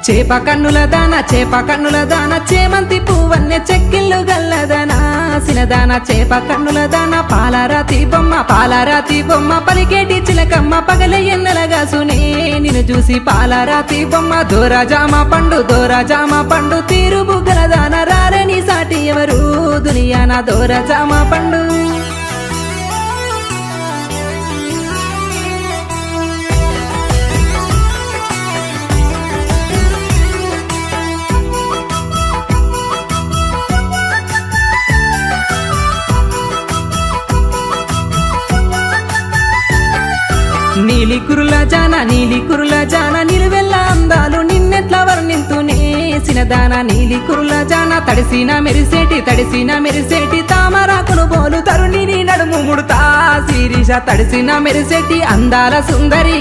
చేప కన్నుల దాన చేమంతి పువ్వన్నె చెక్కిళ్ళు గల్లదనా సినదాన చేప కన్నుల దాన పాలరాతి బొమ్మ పలికేటి చిలకమ్మ పగలే ఎన్నెలగాసునే నిన్ను చూసి పాలరాతి బొమ్మ దోరాజామ పండు తీరు బుగ్గల దాన రారని సాటి ఎవరు దునియాన దోరాజామ పండు నీలి కురుల జాన నిలువెల్ల అందాలు నిన్నెట్లా వర్ణింతునే సినదాన నీలి కురుల జాన తడిసిన మెరిసేటి తామరాకును బోలు తరుణిని నడుము ముడుతా శిరీష తడిసిన మెరిసేటి అందాల సుందరి